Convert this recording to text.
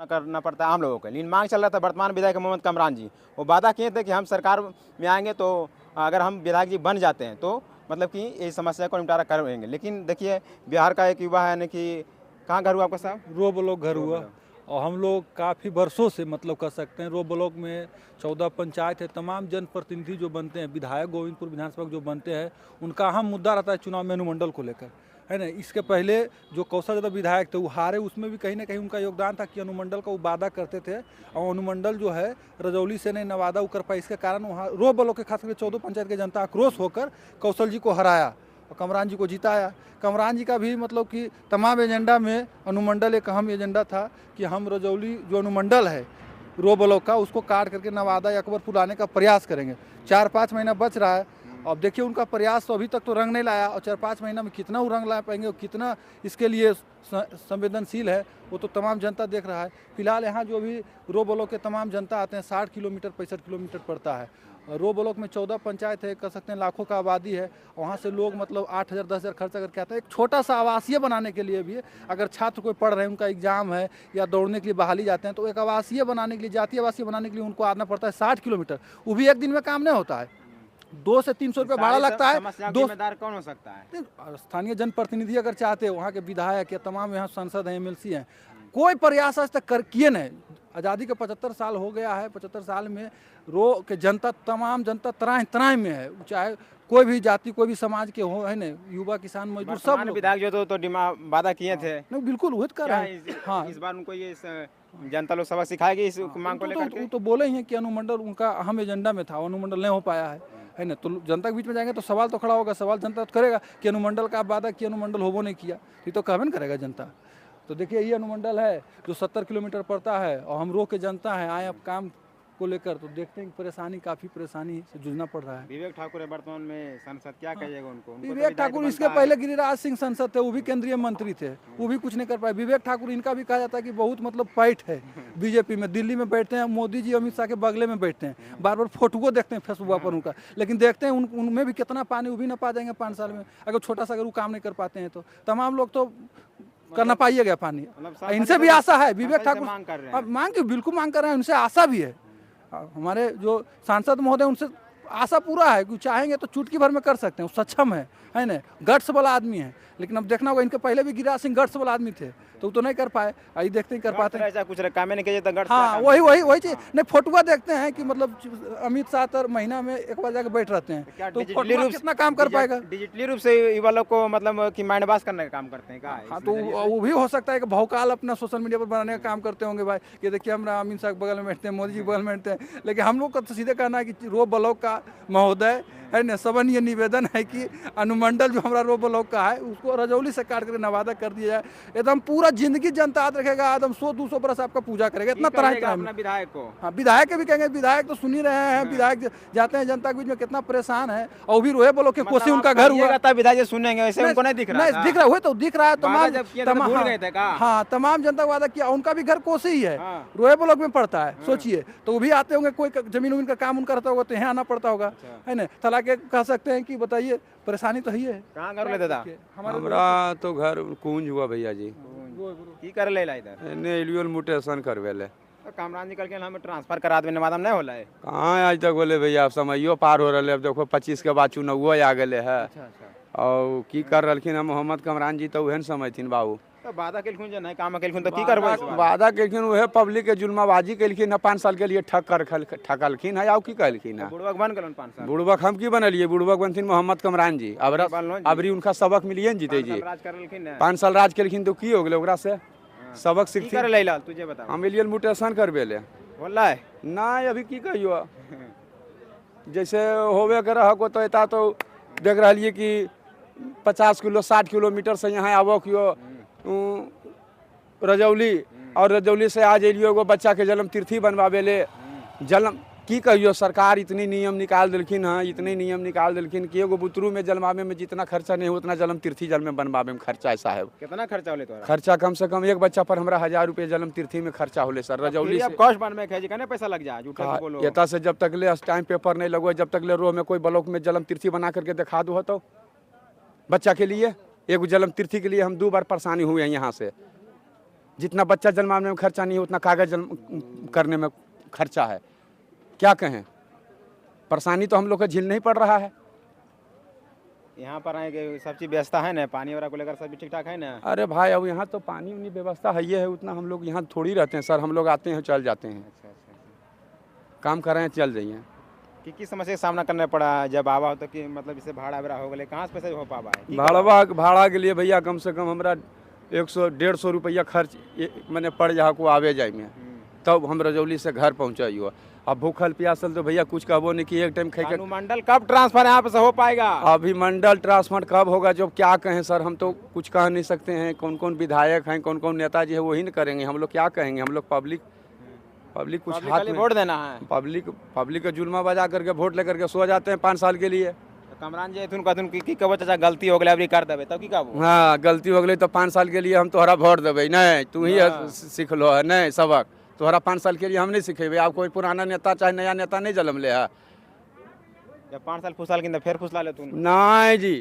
करना पड़ता है आम लोगों को। लेकिन मांग चल रहा था वर्तमान विधायक मोहम्मद कमरान जी, वो वादा किए थे कि हम सरकार में आएंगे तो अगर हम विधायक जी बन जाते हैं तो मतलब कि इस समस्या को निपटारा करेंगे। लेकिन देखिए बिहार का एक युवा है ना कि कहाँ घर हुआ आपका साहब? रो ब्लॉक घर रो हुआ। ब्लॉक। और हम लोग काफ़ी वर्षों से मतलब कर सकते हैं रो ब्लॉक में 14 पंचायत है। तमाम जनप्रतिनिधि जो बनते हैं, विधायक गोविंदपुर विधानसभा के जो बनते हैं, उनका अहम मुद्दा रहता है चुनाव में अनुमंडल को लेकर, है ना। इसके पहले जो कौशल यादव विधायक थे वो हारे, उसमें भी कहीं ना कहीं उनका योगदान था कि अनुमंडल का वो वादा करते थे और अनुमंडल जो है रजौली से नहीं नवादा वो कर पाए। इसके कारण वहाँ रो ब्लॉक के खास करके 14 पंचायत की जनता आक्रोश होकर कौशल जी को हराया और कमरान जी को जिताया। कमरान जी का भी मतलब कि तमाम एजेंडा में अनुमंडल एक अहम एजेंडा था कि हम रजौली जो अनुमंडल है रो ब्लॉक का उसको काट करके नवादा या अकबरपुर लाने का प्रयास करेंगे। 4-5 महीना बच रहा है। अब देखिए उनका प्रयास तो अभी तक तो रंग नहीं लाया और 4-5 महीना में कितना वो रंग ला पाएंगे और कितना इसके लिए संवेदनशील है वो तो तमाम जनता देख रहा है। फिलहाल यहाँ जो भी रो ब्लॉक के तमाम जनता आते हैं 60 किलोमीटर 65 किलोमीटर पड़ता है। रो ब्लॉक में 14 पंचायत है, कह सकते हैं लाखों का आबादी है। वहाँ से लोग मतलब 8,000 10,000 खर्चा करके आता है। एक छोटा सा आवासीय बनाने के लिए भी अगर छात्र कोई पढ़ रहे हैं, उनका एग्जाम है या दौड़ने के लिए बहाली जाते हैं तो एक आवासीय बनाने के लिए, जातीय आवासीय बनाने के लिए उनको आना पड़ता है 60 किलोमीटर। वो भी एक दिन में काम नहीं होता है। 200 से 300 रुपये भाड़ा लगता है। जिम्मेदार कौन हो सकता है? स्थानीय जनप्रतिनिधि अगर चाहते हैं, वहाँ के विधायक या तमाम यहाँ सांसद हैं, MLC हैं, कोई प्रयास आज तक किए नहीं। आज़ादी के 75 साल हो गया है। 75 साल में रो के जनता, तमाम जनता तराह तराह में है, चाहे कोई भी जाति कोई भी समाज के हो, है ना, युवा किसान मजदूर सब लोग। विधायक जो तो वादा किए थे नहीं बिल्कुल वही कर रहे हैं। हाँ इस बार उनको ये जनता लोग सबक सिखाएगी इस मांग को लेकर के? तो बोले ही हैं कि अनुमंडल उनका अहम एजेंडा में था, अनुमंडल नहीं हो पाया है ना। तो जनता के बीच में जाएंगे तो सवाल तो खड़ा होगा, सवाल जनता तो करेगा कि अनुमंडल का वादा किया, अनुमंडल होबो नहीं किया, ये तो कहबे न करेगा जनता। तो देखिए ये अनुमंडल है जो 70 किलोमीटर पड़ता है और हम रो के जनता है आए अब काम को लेकर, तो देखते हैं कि परेशानी, काफ़ी परेशानी से जूझना पड़ रहा है। विवेक ठाकुर है वर्तमान में सांसद, क्या कहिएगा उनको? विवेक ठाकुर इसके पहले गिरिराज सिंह सांसद थे, वो भी केंद्रीय मंत्री थे, वो भी कुछ नहीं कर पाए। विवेक ठाकुर इनका भी कहा जाता है कि बहुत मतलब पैठ है बीजेपी में। दिल्ली में बैठते हैं, मोदी जी अमित शाह के बगले में बैठते हैं, बार बार फोटो देखते हैं फेसबुक पर उनका, लेकिन देखते हैं उनमें भी कितना पानी वो भी ना पा जाएंगे 5 साल में। अगर छोटा सा अगर वो काम नहीं कर पाते हैं तो तमाम लोग तो करना पाइएगा पानी। इनसे भी आशा है। विवेक ठाकुर मांग के बिल्कुल मांग कर रहे हैं, उनसे आशा भी है। हमारे जो सांसद महोदय उनसे आशा पूरा है कि चाहेंगे तो चुटकी भर में कर सकते हैं, वो सक्षम है ना, गट्स वाला आदमी है। लेकिन अब देखना होगा, इनके पहले भी गिरिराज सिंह गट्स वाला आदमी थे तो वो तो नहीं कर पाए। आई देखते हैं कर पाते हैं, कुछ काम नहीं किया। हाँ वही चीज नहीं, फोटुआ देखते हैं कि मतलब अमित शाह तर महीना में एक बार जाकर बैठ रहते हैं, तो कितना काम कर पाएगा। डिजिटली रूप से युवा लोग को मतलब कि माइंडवाश करने का काम करते हैं क्या? हाँ तो वो भी हो सकता है कि भौकाल अपना सोशल मीडिया पर बनाने का काम करते होंगे भाई, कि देखिए हम अमित शाह के बगल में बैठते हैं, मोदी जी के बगल में बैठते हैं। लेकिन हम लोग का तो सीधे कहना है कि रो ब्लॉक का महोदय है ना, सबन ये निवेदन है कि अनुमंडल जो हमारा रो ब्लॉक का है उसको रजौली से काट कर नवादा कर दिया जाए। एकदम पूरा जिंदगी जनता याद रखेगा, एकदम 100-200 बरस आपका पूजा करेगा, इतना तरह अपना विधायक को। हाँ विधायक के भी कहेंगे, विधायक तो सुन ही रहे हैं, विधायक जाते हैं जनता के बीच में कितना परेशान है। और भी रोहे ब्लॉक के कोसी उनका घर हुआ था, विधायक सुनेंगे वैसे उनको नहीं दिख रहा? नहीं दिख रहा, हुए तो दिख रहा है तमाम। हाँ तमाम जनता को वादा किया, उनका भी घर कोसी ही है, रोहे ब्लॉक में पड़ता है। सोचिए तो वो भी आते होंगे, कोई जमीन उमीन का काम उनका रहता होगा तो यहाँ आना पड़ता होगा, है ना। तला के कह सकते हैं कि बताइए परेशानी तो ही है। कहाँ घर ले दादा? हमारा तो घर कुंज हुआ भैया जी। की कर ले इधर ने एलियल म्यूटेशन करवेले तो कामरान जी करके हमें ट्रांसफर करा देने वादा नहीं होला है। कहाँ आज तक बोले भैया, अब समयो पार हो रहा है। अब देखो 25 के बाद चुनाव आ गए है और की कर रखिन मोहम्मद कमरान जी, तो वह समझथिन बाबू। तो वादा केलखुन जो नहीं काम केलखुन तो की करबो? वादा केलखिन वह पब्लिक के जुल्माबाजी केलखिन 5 साल के लिए ठकलखिन है। आउ की कहलखिन है? बुड़बक बन गलन 5 साल। बुड़बक हम की बनलिए? बुड़बक बनथिन मोहम्मद कमरान जी। अबरी उनका सबक मिलिए न जीते जी। 5 साल राज केलखिन तो की हो गए ओकरा से सबक सीख कर लेला तुझे बता। हम एलियल म्यूटेशन करवेले बोला है ना अभी की कहियो जैसे होवे कर हको तो एता तो देख रहा है कि 50 किलो 60 किलोमीटर से यहाँ आवो कियो रजौली, और रजौली से आज एलियो एगो बच्चा के जन्म तीर्थी बनवावे ले जन्म की कहियो। सरकार इतनी नियम निकाल दिलखिन है, इतने नियम निकाल दिलखिन कि एगो बुतरू में जन्मावे में जितना खर्चा नहीं हो उतना जन्म तीर्थी जल में बनवावे में खर्चा है साहब। कितना खर्चा होले तोरा? खर्चा कम से कम एक बच्चा पर हमरा 1000 रुपये जन्म तीर्थी में खर्चा होले सर। रजौली से कॉस्ट बन में कहे कने पैसा लग जा झूठा बोलो। एता से जब तक ले स्टैम्प पेपर नहीं लगो, जब तक ले रो में कोई ब्लॉक में जन्म तीर्थी बना करके दिखा दो तो बच्चा के लिए, एक जन्म तीर्थी के लिए हम 2 बार परेशानी हुए हैं यहाँ से। जितना बच्चा जन्माने में खर्चा नहीं है उतना कागज जन्म करने में खर्चा है। क्या कहें, परेशानी तो हम लोग को झेलना ही पड़ रहा है। यहाँ पर है कि सब चीज़ व्यवस्था है ना, पानी वगैरह को लेकर सब ठीक ठाक है ना? अरे भाई अब यहाँ तो पानी उनी व्यवस्था है, ये है उतना हम लोग यहाँ थोड़ी रहते हैं सर, हम लोग आते हैं चल जाते हैं, अच्छा अच्छा अच्छा। काम कर रहे हैं चल जाइए। किस समस्या का सामना करना पड़ा जब आवा हो तो कि मतलब इसे भाड़ा वगैरह हो गए, कहाँ से पैसे हो पावा है? भाड़ा के लिए भैया कम से कम हमरा 100-150 रुपया खर्च मैंने पड़ जा को आवे जाए में, तब हम रजौली से घर पहुँचाइयो। अब भूखल प्यासल तो भैया कुछ कहबो नहीं कि एक टाइम खाई के। अनुमंडल कब ट्रांसफर यहाँ पे से हो पाएगा? अभी मंडल ट्रांसफर कब होगा जो क्या कहें सर, हम तो कुछ कह नहीं सकते हैं। कौन कौन विधायक हैं, कौन कौन नेताजी है वही न करेंगे, हम लोग क्या कहेंगे। हम लोग पब्लिक कुछ हाथ में वोट देना है। पब्लिक का जुल्मा बजा करके वोट लेकर के सो जाते हैं 5 साल के लिए। तो कमरान जी तुम कहतुन की कहो चाचा गलती हो गई अभी कर देवे तब की कहबो? हाँ गलती हो गई तो 5 साल के लिए हम तोहरा वोट देवे, नहीं तू ही सीख लो है, नहीं सबक तोहरा 5 साल के लिए हम नहीं सिखेबे। आप कोई पुराना नेता चाहे नया नेता नहीं जन्म ले है। जब 5 साल फुसलाल की फिर फुसला ले तू? नहीं जी।